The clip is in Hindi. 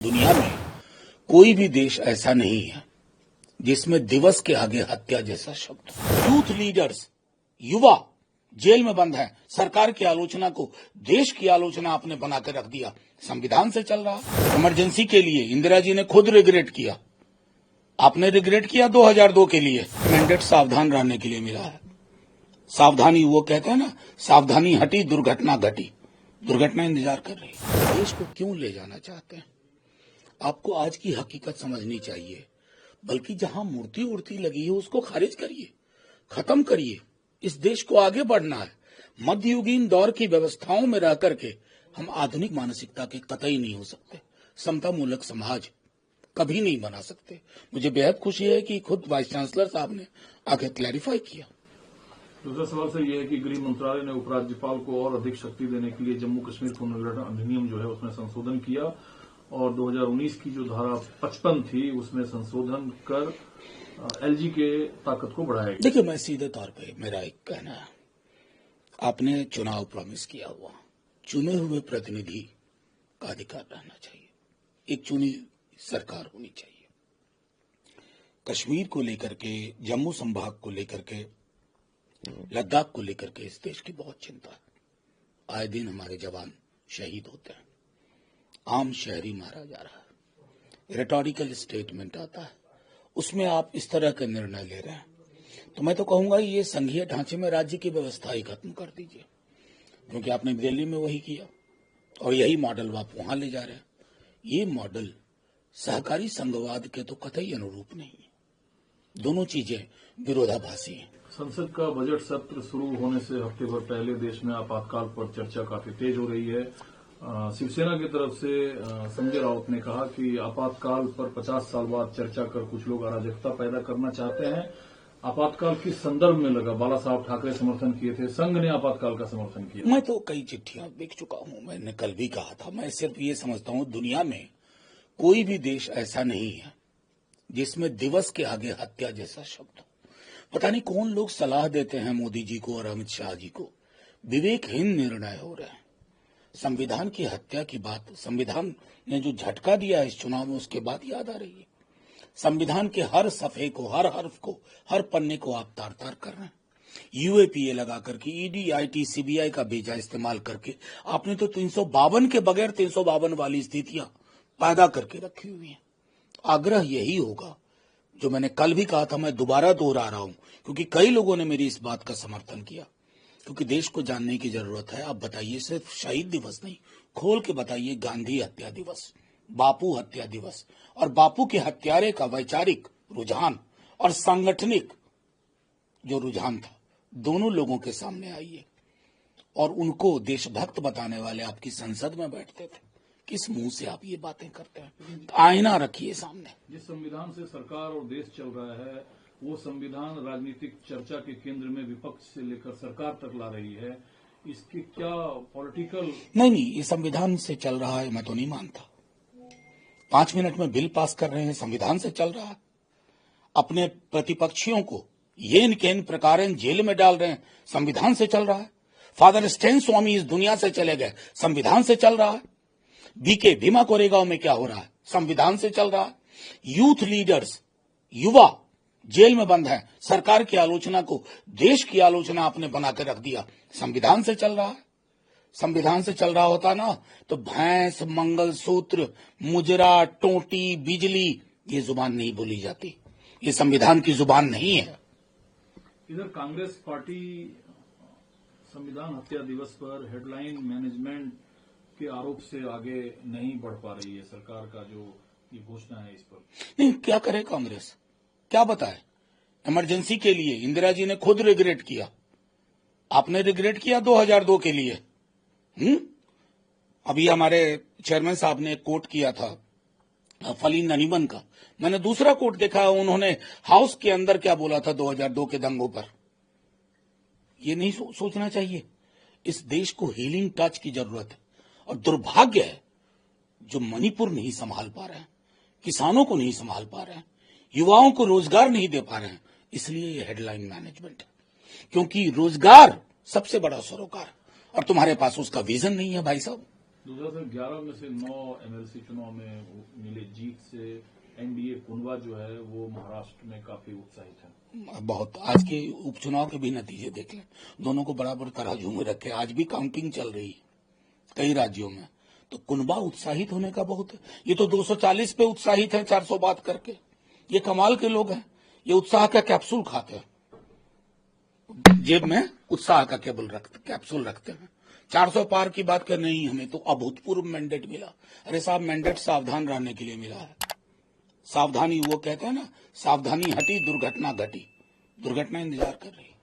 दुनिया में कोई भी देश ऐसा नहीं है जिसमें दिवस के आगे हत्या जैसा शब्द हो। यूथ लीडर्स, युवा जेल में बंद है। सरकार की आलोचना को देश की आलोचना आपने बनाकर रख दिया। संविधान से चल रहा। इमरजेंसी के लिए इंदिरा जी ने खुद रिग्रेट किया। आपने रिग्रेट किया 2002 के लिए। मैंडेट सावधान रहने के लिए मिला है। सावधानी, वो कहते हैं ना, सावधानी हटी दुर्घटना घटी। दुर्घटना इंतजार कर रही है। देश को क्यों ले जाना चाहते हैं? आपको आज की हकीकत समझनी चाहिए। बल्कि जहां मूर्ति उड़ती लगी है उसको खारिज करिए, खत्म करिए। इस देश को आगे बढ़ना है। मध्ययुगीन दौर की व्यवस्थाओं में रह करके हम आधुनिक मानसिकता के कतई नहीं हो सकते। समता मूलक समाज कभी नहीं बना सकते। मुझे बेहद खुशी है कि खुद वाइस चांसलर साहब ने आगे क्लैरिफाई किया। दूसरा सवाल सर ये है कि गृह मंत्रालय ने उपराज्यपाल को और अधिक शक्ति देने के लिए जम्मू कश्मीर पुनर्गठन अधिनियम जो है उसमें संशोधन किया और 2019 की जो धारा 55 थी उसमें संशोधन कर एलजी के ताकत को बढ़ाया गया। देखिए, मैं सीधे तौर पे मेरा एक कहना है, आपने चुनाव प्रॉमिस किया हुआ, चुने हुए प्रतिनिधि का अधिकार रहना चाहिए। एक चुनी सरकार होनी चाहिए। कश्मीर को लेकर के, जम्मू संभाग को लेकर के, लद्दाख को लेकर के इस देश की बहुत चिंता है। आए दिन हमारे जवान शहीद होते हैं, आम शहरी मारा जा रहा है, रेटोरिकल स्टेटमेंट आता है, उसमें आप इस तरह के निर्णय ले रहे हैं। तो मैं तो कहूंगा ये संघीय ढांचे में राज्य की व्यवस्था ही खत्म कर दीजिए, क्योंकि आपने दिल्ली में वही किया और यही मॉडल आप वहां ले जा रहे हैं। ये मॉडल सहकारी संघवाद के तो कतई अनुरूप नहीं है। दोनों चीजें विरोधाभासी हैं। संसद का बजट सत्र शुरू होने से हफ्ते भर पहले देश में आपातकाल पर चर्चा काफी तेज हो रही है। शिवसेना की तरफ से संजय राउत ने कहा कि आपातकाल पर 50 साल बाद चर्चा कर कुछ लोग अराजकता पैदा करना चाहते हैं। आपातकाल किस संदर्भ में लगा? बाला साहब ठाकरे समर्थन किए थे, संघ ने आपातकाल का समर्थन किया। मैं तो कई चिट्ठियां देख चुका हूं। मैंने कल भी कहा था, मैं सिर्फ ये समझता हूं दुनिया में कोई भी देश ऐसा नहीं है जिसमें दिवस के आगे हत्या जैसा शब्द हो। पता नहीं कौन लोग सलाह देते हैं मोदी जी को और अमित शाह जी को। विवेकहीन निर्णय हो रहे हैं। संविधान की हत्या की बात, संविधान ने जो झटका दिया इस चुनाव में, उसके बाद याद आ रही है। संविधान के हर सफ़े को, हर हर्फ को, हर पन्ने को आप तार तार कर रहे हैं। यूएपीए लगा करके, ईडी, आईटी, सीबीआई का बेजा इस्तेमाल करके आपने तो 352 के बगैर 352 वाली स्थितियां पैदा करके रखी हुई हैं। आग्रह यही होगा जो मैंने कल भी कहा था, मैं दोबारा दोहरा रहा हूं, क्योंकि कई लोगों ने मेरी इस बात का समर्थन किया। क्योंकि देश को जानने की जरूरत है। आप बताइए, सिर्फ शहीद दिवस नहीं, खोल के बताइए, गांधी हत्या दिवस, बापू हत्या दिवस, और बापू के हत्यारे का वैचारिक रुझान और सांगठनिक जो रुझान था, दोनों लोगों के सामने आइए। और उनको देशभक्त बताने वाले आपकी संसद में बैठते थे। किस मुंह से आप ये बातें करते हैं? आईना रखिए सामने। जिस संविधान से सरकार और देश चल रहा है वो संविधान राजनीतिक चर्चा के केंद्र में विपक्ष से लेकर सरकार तक ला रही है। इसकी क्या पॉलिटिकल? नहीं, ये संविधान से चल रहा है मैं तो नहीं मानता। 5 मिनट में बिल पास कर रहे हैं, संविधान से चल रहा है। अपने प्रतिपक्षियों को येन केन प्रकार जेल में डाल रहे हैं, संविधान से चल रहा है। फादर स्टेन स्वामी इस दुनिया से चले गए, संविधान से चल रहा है। बीके भीमा कोरेगांव में क्या हो रहा है, संविधान से चल रहा है। यूथ लीडर्स, युवा जेल में बंद है। सरकार की आलोचना को देश की आलोचना आपने बनाकर रख दिया। संविधान से चल रहा है। संविधान से चल रहा होता ना तो भैंस, मंगलसूत्र, मुजरा, टोटी, बिजली, ये जुबान नहीं बोली जाती। ये संविधान की जुबान नहीं है। इधर कांग्रेस पार्टी संविधान हत्या दिवस पर हेडलाइन मैनेजमेंट के आरोप से आगे नहीं बढ़ पा रही है। सरकार का जो ये घोषणा है इस पर नहीं, क्या करे कांग्रेस, क्या बताए? इमरजेंसी के लिए इंदिरा जी ने खुद रिग्रेट किया। आपने रिग्रेट किया 2002 के लिए। अभी हमारे चेयरमैन साहब ने एक कोट किया था फलीन नरीमन का। मैंने दूसरा कोट देखा, उन्होंने हाउस के अंदर क्या बोला था 2002 के दंगों पर। ये नहीं सोचना चाहिए। इस देश को हीलिंग टच की जरूरत है। और दुर्भाग्य है जो मणिपुर नहीं संभाल पा रहे हैं, किसानों को नहीं संभाल पा रहे हैं, युवाओं को रोजगार नहीं दे पा रहे हैं। इसलिए ये हेडलाइन मैनेजमेंट है, क्योंकि रोजगार सबसे बड़ा सरोकार, और तुम्हारे पास उसका विजन नहीं है भाई साहब। दूसरा सर 11 में से 9 एमएलसी चुनाव में मिले जीत से एनडीए कुनवा जो है वो महाराष्ट्र में काफी उत्साहित है। बहुत। आज के उपचुनाव के भी नतीजे देख लें, दोनों को बराबर तराजू में रखे। आज भी काउंटिंग चल रही है कई राज्यों में, तो कुनबा उत्साहित होने का बहुत है। ये तो 240 पे उत्साहित है 400 बात करके। ये कमाल के लोग हैं, ये उत्साह का कैप्सूल खाते हैं, जेब में उत्साह का कैप्सूल रखते हैं। 400 पार की बात कर, नहीं हमें तो अभूतपूर्व मैंडेट मिला। अरे साहब, मैंडेट सावधान रहने के लिए मिला है। सावधानी, वो कहते हैं ना, सावधानी हटी दुर्घटना घटी। दुर्घटना इंतजार कर रही है।